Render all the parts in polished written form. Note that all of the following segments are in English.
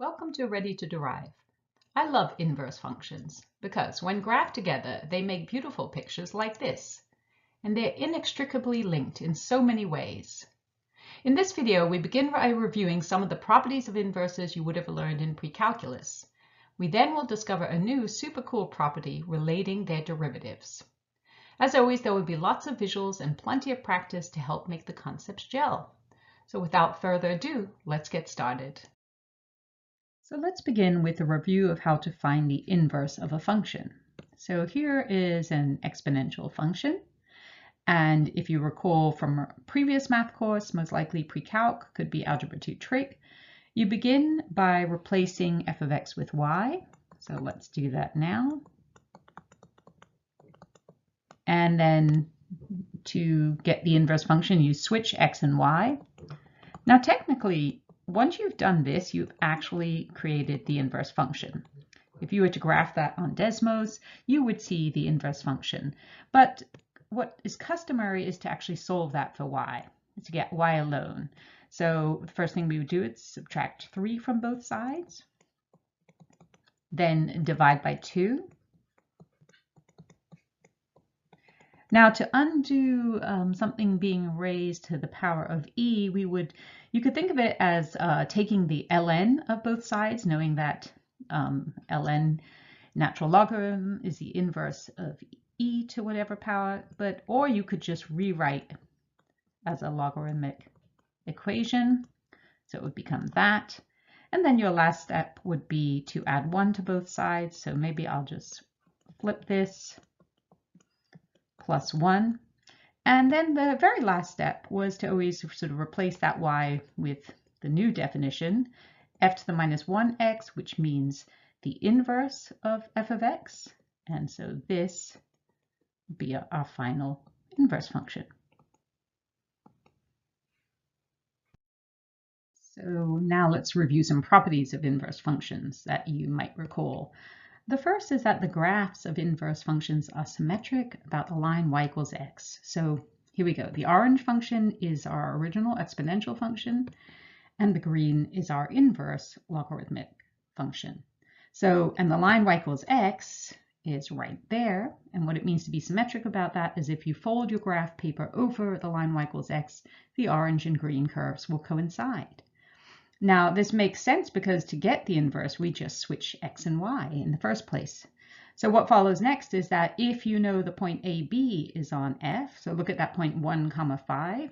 Welcome to Ready to Derive. I love inverse functions because when graphed together, they make beautiful pictures like this, and they're inextricably linked in so many ways. In this video, we begin by reviewing some of the properties of inverses you would have learned in precalculus. We then will discover a new super cool property relating their derivatives. As always, there will be lots of visuals and plenty of practice to help make the concepts gel. So without further ado, let's get started. So let's begin with a review of how to find the inverse of a function. So here is an exponential function. And if you recall from a previous math course, most likely pre-calc, could be algebra 2 trig, you begin by replacing f of x with y. So let's do that now. And then to get the inverse function, you switch x and y. Now technically, once you've done this, you've actually created the inverse function. If you were to graph that on Desmos, you would see the inverse function. But what is customary is to actually solve that for y, to get y alone. So the first thing we would do is subtract 3 from both sides, then divide by 2. Now to undo something being raised to the power of e, you could think of it as taking the ln of both sides, knowing that ln, natural logarithm, is the inverse of e to whatever power, or you could just rewrite as a logarithmic equation. So it would become that. And then your last step would be to add 1 to both sides. So maybe I'll just flip this. Plus 1. And then the very last step was to always sort of replace that y with the new definition, f to the minus 1x, which means the inverse of f of x. And so this would be our final inverse function. So now let's review some properties of inverse functions that you might recall. The first is that the graphs of inverse functions are symmetric about the line y equals x. So here we go. The orange function is our original exponential function, and the green is our inverse logarithmic function. So, and the line y equals x is right there. And what it means to be symmetric about that is if you fold your graph paper over the line y equals x, the orange and green curves will coincide. Now, this makes sense because to get the inverse, we just switch x and y in the first place. So what follows next is that if you know the point AB is on f, so look at that point 1, 5.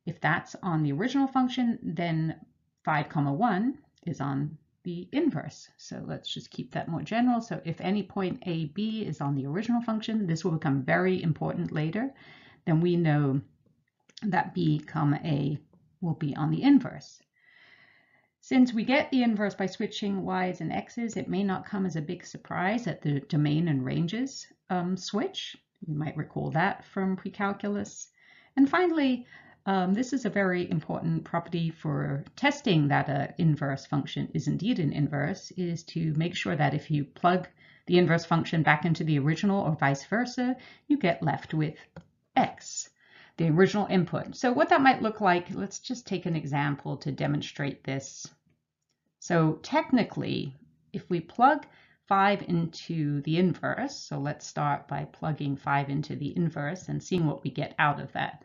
If that's on the original function, then 5, 1 is on the inverse. So let's just keep that more general. So if any point AB is on the original function, this will become very important later. Then we know that B, A will be on the inverse. Since we get the inverse by switching y's and x's, it may not come as a big surprise that the domain and ranges switch. You might recall that from precalculus. And finally, this is a very important property for testing that an inverse function is indeed an inverse, is to make sure that if you plug the inverse function back into the original or vice versa, you get left with x, the original input. So what that might look like, let's just take an example to demonstrate this. So technically, if we plug 5 into the inverse, so let's start by plugging 5 into the inverse and seeing what we get out of that.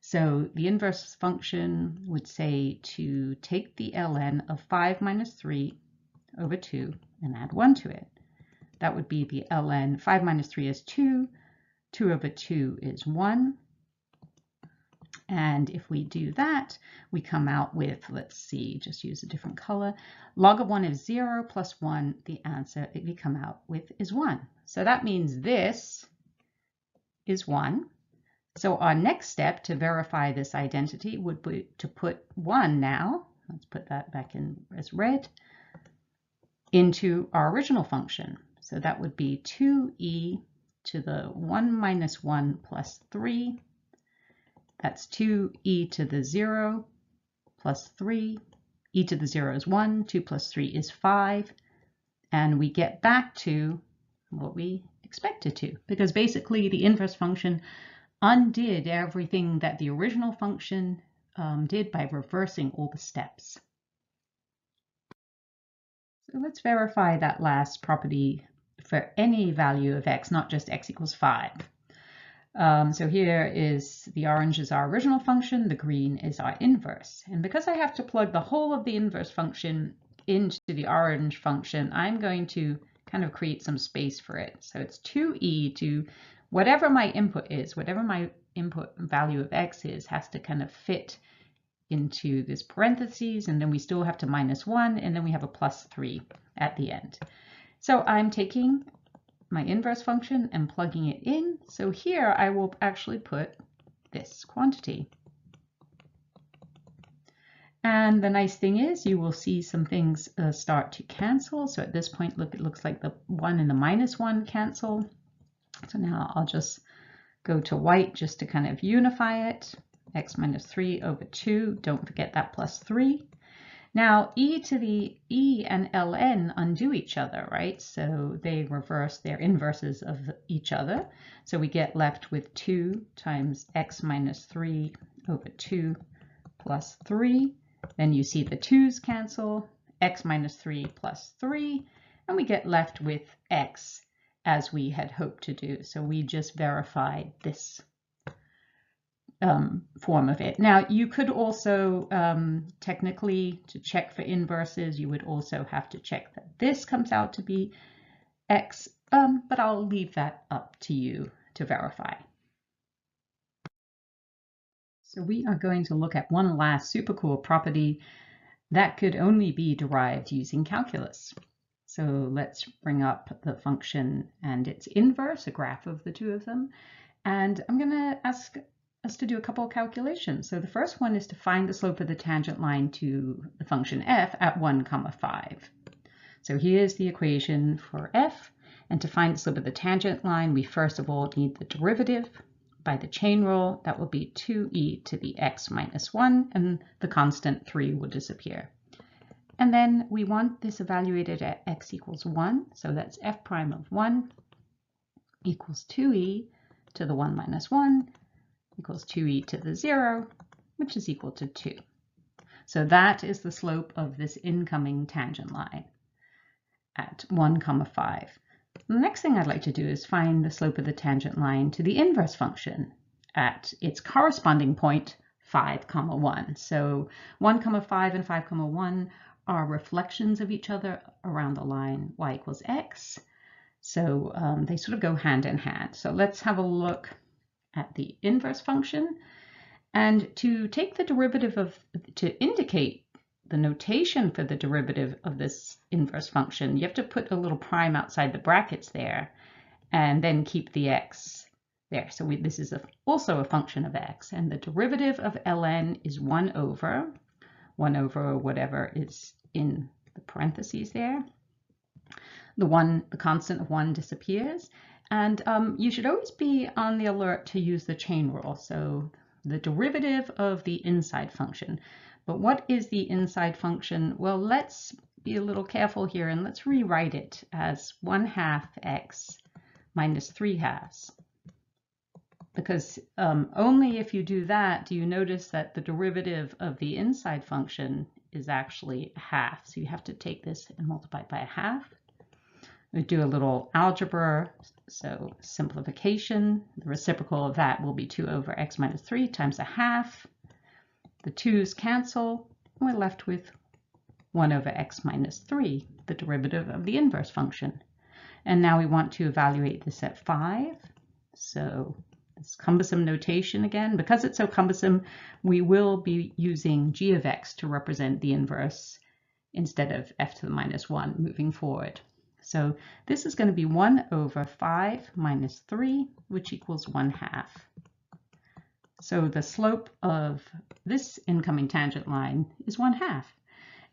So the inverse function would say to take the ln of 5 minus 3 over 2 and add 1 to it. That would be the ln. 5 minus 3 is 2. 2 over 2 is 1. And if we do that, we come out with, let's see, just use a different color. Log of 1 is 0 plus 1. The answer that we come out with is 1. So that means this is 1. So our next step to verify this identity would be to put 1 now, let's put that back in as red, into our original function. So that would be 2e to the 1 minus 1 plus 3. That's 2e to the 0 plus 3. E to the 0 is 1. 2 plus 3 is 5. And we get back to what we expected to, because basically the inverse function undid everything that the original function did by reversing all the steps. So let's verify that last property for any value of x, not just x equals 5. So here is the orange is our original function, the green is our inverse. And because I have to plug the whole of the inverse function into the orange function, I'm going to kind of create some space for it. So it's 2e to whatever my input is, whatever my input value of x is, has to kind of fit into this parentheses, and then we still have to minus 1, and then we have a plus 3 at the end. So I'm taking my inverse function and plugging it in. So here I will actually put this quantity. And the nice thing is you will see some things start to cancel. So at this point, look, it looks like the 1 and the minus 1 cancel. So now I'll just go to white just to kind of unify it. X minus 3 over 2. Don't forget that plus 3. Now, e to the e and ln undo each other, right? So they reverse their inverses of each other. So we get left with 2 times x minus 3 over 2 plus 3. Then you see the 2's cancel, x minus 3 plus 3, and we get left with x as we had hoped to do. So we just verified this form of it. Now, you could also, technically, to check for inverses, you would also have to check that this comes out to be x, but I'll leave that up to you to verify. So we are going to look at one last super cool property that could only be derived using calculus. So let's bring up the function and its inverse, a graph of the two of them. And I'm going to ask us to do a couple of calculations. So the first one is to find the slope of the tangent line to the function f at 1, 5. So here's the equation for f. And to find the slope of the tangent line, we first of all need the derivative. By the chain rule, that will be 2e to the x minus 1, and the constant 3 will disappear. And then we want this evaluated at x equals 1. So that's f prime of 1 equals 2e to the 1 minus 1 equals 2e to the 0, which is equal to 2. So that is the slope of this incoming tangent line at 1, 5. The next thing I'd like to do is find the slope of the tangent line to the inverse function at its corresponding point, 5, 1. So 1, 5 and 5, 1 are reflections of each other around the line y equals x. So they sort of go hand in hand. So let's have a look at the inverse function. And to take the derivative of, to indicate the notation for the derivative of this inverse function, you have to put a little prime outside the brackets there and then keep the x there. So this is also a function of x, and the derivative of ln is 1 over whatever is in the parentheses there. The constant of 1 disappears, and you should always be on the alert to use the chain rule. So the derivative of the inside function. But what is the inside function? Well, let's be a little careful here and let's rewrite it as 1/2 x minus 3/2. Because only if you do that do you notice that the derivative of the inside function is actually 1/2. So you have to take this and multiply it by 1/2. We do a little algebra, so simplification. The reciprocal of that will be 2 over x minus 3 times 1/2. The 2's cancel, and we're left with 1 over x minus 3, the derivative of the inverse function. And now we want to evaluate this at 5. So this cumbersome notation again. Because it's so cumbersome, we will be using g of x to represent the inverse instead of f to the minus 1 moving forward. So this is going to be 1 over 5 minus 3, which equals 1/2. So the slope of this incoming tangent line is 1/2.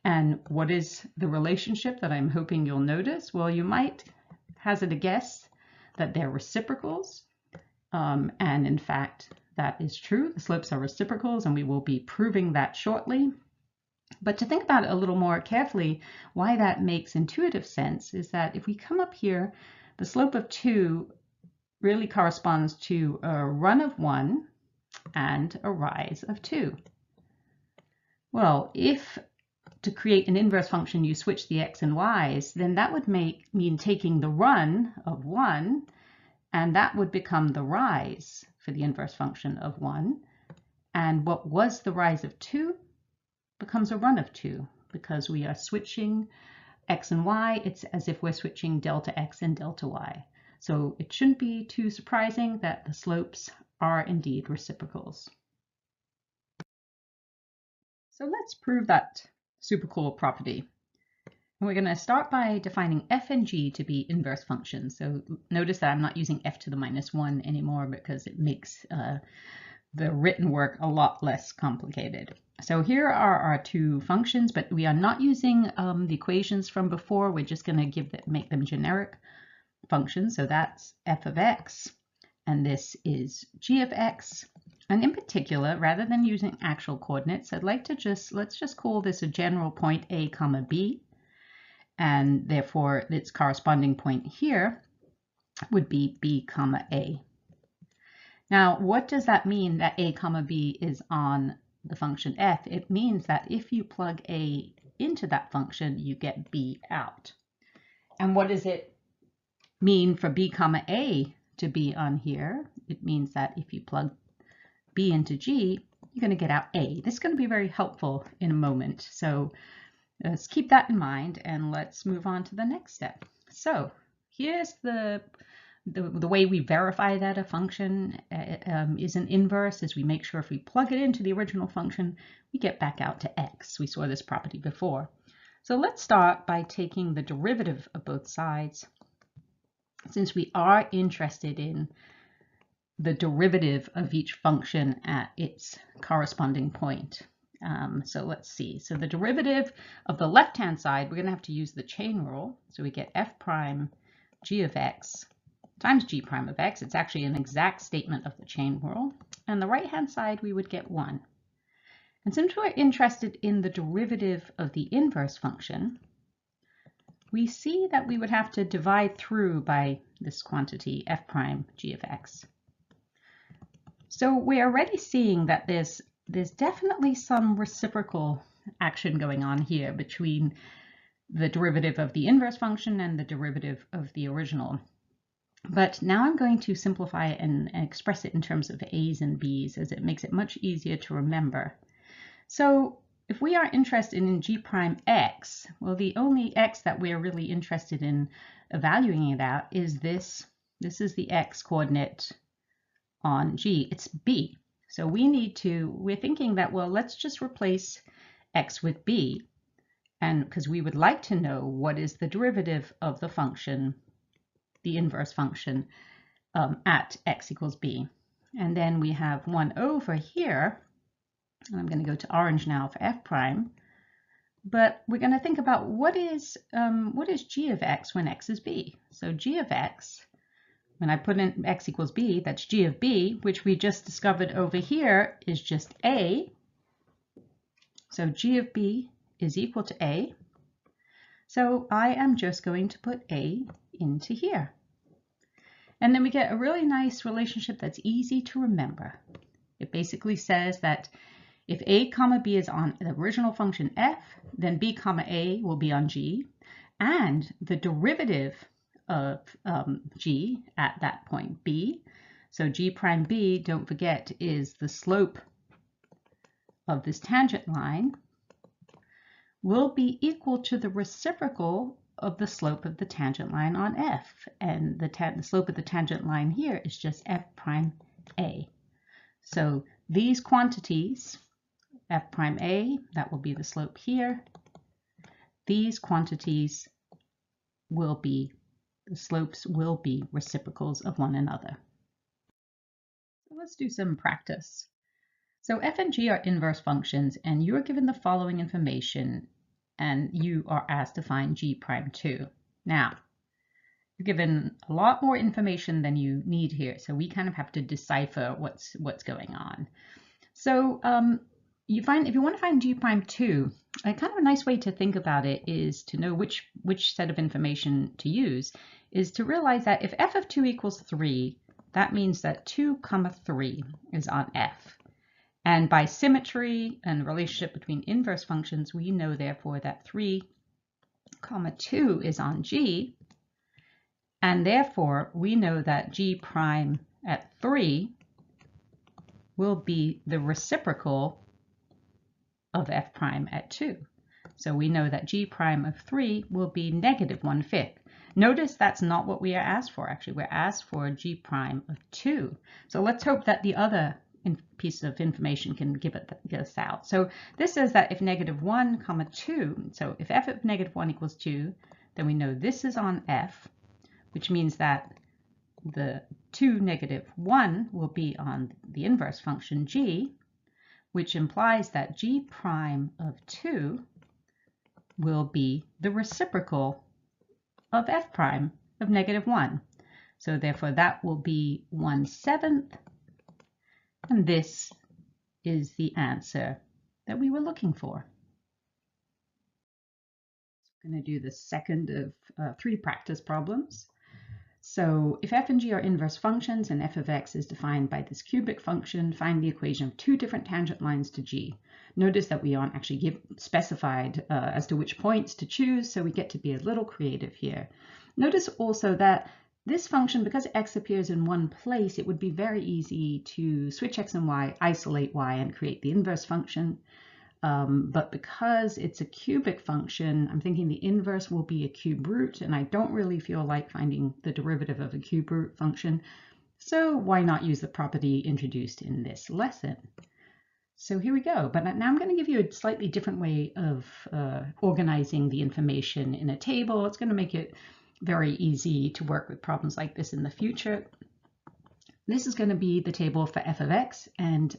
And what is the relationship that I'm hoping you'll notice? Well, you might hazard a guess that they're reciprocals. And in fact, that is true. The slopes are reciprocals, and we will be proving that shortly. But to think about it a little more carefully, why that makes intuitive sense is that if we come up here, the slope of 2 really corresponds to a run of 1 and a rise of 2. Well, if to create an inverse function, you switch the x and y's, then that would mean taking the run of 1, and that would become the rise for the inverse function of 1. And what was the rise of 2 becomes a run of 2, because we are switching x and y. It's as if we're switching delta x and delta y. So it shouldn't be too surprising that the slopes are indeed reciprocals. So let's prove that super cool property. And we're going to start by defining f and g to be inverse functions. So notice that I'm not using f to the -1 anymore, because it makes the written work a lot less complicated. So here are our two functions, but we are not using the equations from before. We're just going to make them generic functions. So that's f of x, and this is g of x. And in particular, rather than using actual coordinates, I'd like to let's just call this a general point a comma b, and therefore its corresponding point here would be b comma a. Now, what does that mean that a comma b is on the function f? It means that if you plug a into that function, you get b out. And what does it mean for b comma a to be on here? It means that if you plug b into g, you're going to get out a. This is going to be very helpful in a moment. So let's keep that in mind, and let's move on to the next step. So here's the way we verify that a function is an inverse, is we make sure if we plug it into the original function, we get back out to x. We saw this property before. So let's start by taking the derivative of both sides, since we are interested in the derivative of each function at its corresponding point. So let's see. So the derivative of the left-hand side, we're going to have to use the chain rule. So we get f prime g of x times g prime of x. It's actually an exact statement of the chain rule. And the right-hand side, we would get 1. And since we're interested in the derivative of the inverse function, we see that we would have to divide through by this quantity f prime g of x. So we're already seeing that there's definitely some reciprocal action going on here between the derivative of the inverse function and the derivative of the original. But now I'm going to simplify it and express it in terms of a's and b's, as it makes it much easier to remember. So if we are interested in g prime x, well, the only x that we're really interested in evaluating it at is this. This is the x coordinate on g. It's b. So we're thinking that, well, let's just replace x with b, and because we would like to know what is the derivative of the function, the inverse function, at x equals b. And then we have 1 over here, and I'm going to go to orange now for f prime, but we're going to think about what is g of x when x is b. So g of x, when I put in x equals b, that's g of b, which we just discovered over here is just a. So g of b is equal to a. So I am just going to put a into here. And then we get a really nice relationship that's easy to remember. It basically says that if a comma b is on the original function f, then b comma a will be on g, and the derivative of g at that point b, so g prime b, don't forget, is the slope of this tangent line, will be equal to the reciprocal of the slope of the tangent line on f. And the slope of the tangent line here is just f prime a. So these quantities, f prime a, that will be the slope here. These quantities will be, the slopes will be reciprocals of one another. So let's do some practice. So f and g are inverse functions, and you are given the following information, and you are asked to find g prime 2. Now, you're given a lot more information than you need here, so we kind of have to decipher what's going on. So if you want to find g prime 2, kind of a nice way to think about it is to know which set of information to use, is to realize that if f of 2 equals 3, that means that 2 comma 3 is on f. And by symmetry and relationship between inverse functions, we know therefore that 3, 2 is on G, and therefore we know that G prime at 3 will be the reciprocal of F prime at 2. So we know that G prime of 3 will be negative 1/5. Notice that's not what we are asked for, actually. We're asked for G prime of 2. So let's hope that the other piece of information can get us out. So this says that if negative 1, 2, so if f of negative 1 equals 2, then we know this is on f, which means that the 2, negative 1 will be on the inverse function g, which implies that G prime of 2 will be the reciprocal of F prime of negative 1. So therefore that will be 1/7, and this is the answer that we were looking for. I'm going to do the second of 3 practice problems. So if f and g are inverse functions and f of x is defined by this cubic function, find the equation of 2 different tangent lines to g. Notice that we aren't actually specified as to which points to choose, so we get to be a little creative here. Notice also that this function, because x appears in one place, it would be very easy to switch x and y, isolate y, and create the inverse function. But because it's a cubic function, I'm thinking the inverse will be a cube root, and I don't really feel like finding the derivative of a cube root function. So why not use the property introduced in this lesson? So here we go. But now I'm going to give you a slightly different way of organizing the information in a table. It's going to make it very easy to work with problems like this in the future. This is going to be the table for f of x, and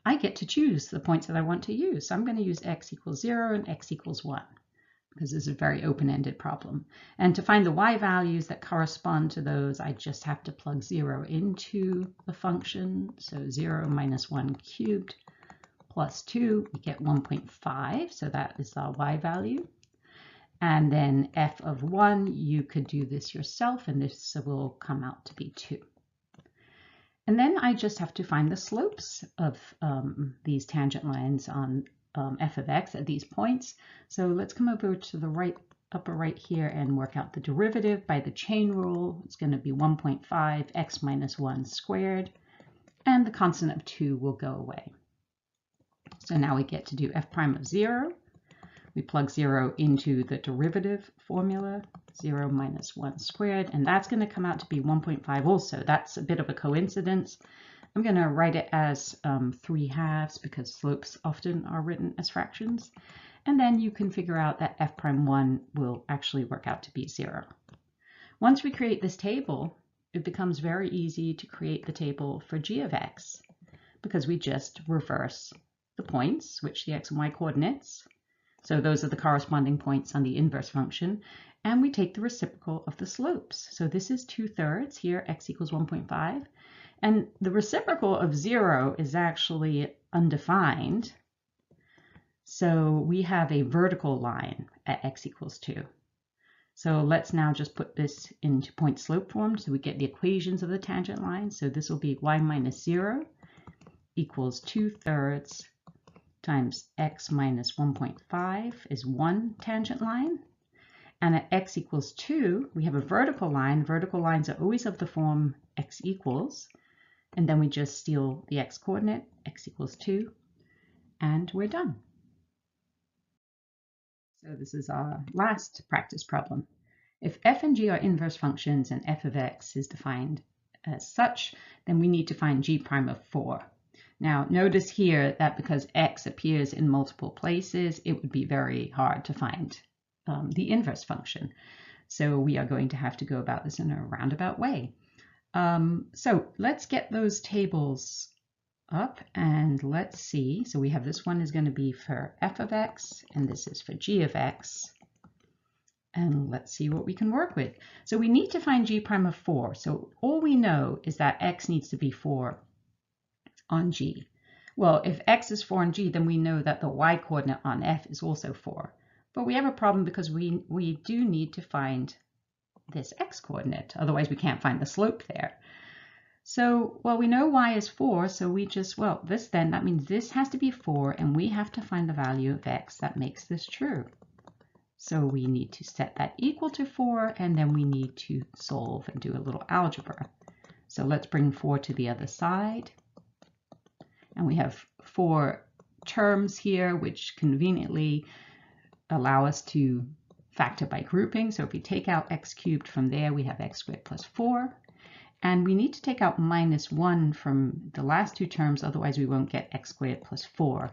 I get to choose the points that I want to use. So I'm going to use x equals 0 and x equals 1, because this is a very open-ended problem. And to find the y values that correspond to those, I just have to plug 0 into the function. So 0 minus 1 cubed plus 2, we get 1.5. So that is our y value. And then f of 1, you could do this yourself, and this will come out to be 2. And then I just have to find the slopes of these tangent lines on f of x at these points. So let's come over to the upper right here and work out the derivative by the chain rule. It's going to be 1.5 x minus 1 squared, and the constant of 2 will go away. So now we get to do f prime of 0. We plug 0 into the derivative formula, 0 minus 1 squared, and that's going to come out to be 1.5 also. That's a bit of a coincidence. I'm going to write it as 3/2 because slopes often are written as fractions. And then you can figure out that f prime 1 will actually work out to be 0. Once we create this table, it becomes very easy to create the table for g of x, because we just reverse the points, switch the x and y coordinates. So those are the corresponding points on the inverse function. And we take the reciprocal of the slopes. So this is 2/3. Here, x equals 1.5. And the reciprocal of 0 is actually undefined. So we have a vertical line at x equals 2. So let's now just put this into point slope form so we get the equations of the tangent line. So this will be y minus 0 equals 2/3 times x minus 1.5 is 1 tangent line. And at x equals 2, we have a vertical line. Vertical lines are always of the form x equals. And then we just steal the x coordinate, x equals 2, and we're done. So this is our last practice problem. If f and g are inverse functions and f of x is defined as such, then we need to find g prime of 4. Now, notice here that because x appears in multiple places, it would be very hard to find the inverse function. So we are going to have to go about this in a roundabout way. So let's get those tables up and let's see. So we have this one is going to be for f of x, and this is for g of x. And let's see what we can work with. So we need to find g prime of 4. So all we know is that x needs to be 4 on g. Well, if x is 4 on g, then we know that the y coordinate on f is also 4. But we have a problem because we do need to find this x coordinate. Otherwise, we can't find the slope there. So, well, we know y is 4, so we just, well, that means this has to be 4, and we have to find the value of x that makes this true. So we need to set that equal to 4, and then we need to solve and do a little algebra. So let's bring 4 to the other side. And we have 4 terms here, which conveniently allow us to factor by grouping. So if we take out x cubed from there, we have x squared plus 4. And we need to take out minus 1 from the last two terms, otherwise we won't get x squared plus 4.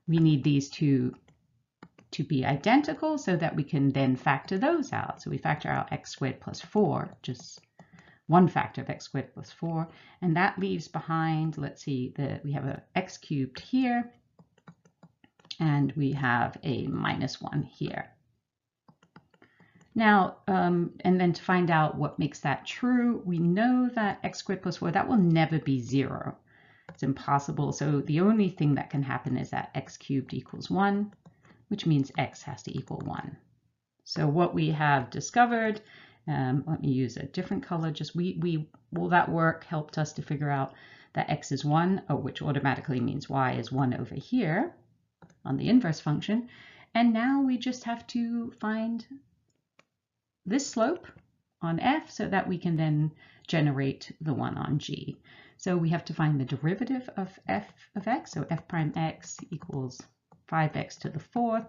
We need these two to be identical so that we can then factor those out. So we factor out x squared plus 4, just one factor of x squared plus 4, and that leaves behind, let's see, we have a x cubed here, and we have a minus 1 here. Now, and then to find out what makes that true, we know that x squared plus 4, that will never be 0. It's impossible. So the only thing that can happen is that x cubed equals 1, which means x has to equal 1. So what we have discovered, let me use a different color, just all that work helped us to figure out that x is 1, which automatically means y is 1 over here on the inverse function. And now we just have to find this slope on f so that we can then generate the one on g. So we have to find the derivative of f of x. So f prime x equals 5x to the 4th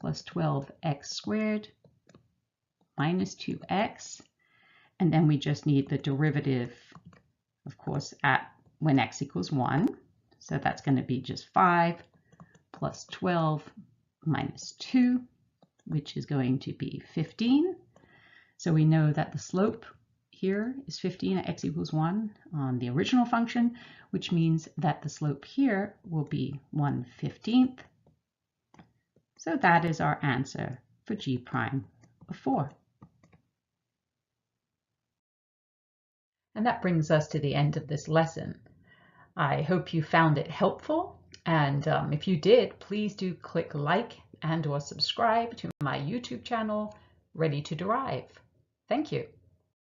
plus 12x squared minus 2x. And then we just need the derivative, of course, when x equals 1. So that's going to be just 5 plus 12 minus 2, which is going to be 15. So we know that the slope here is 15 at x equals 1 on the original function, which means that the slope here will be 1/15. So that is our answer for g prime of 4. And that brings us to the end of this lesson. I hope you found it helpful, and if you did, please do click like and/or subscribe to my YouTube channel, Ready to Derive. Thank you.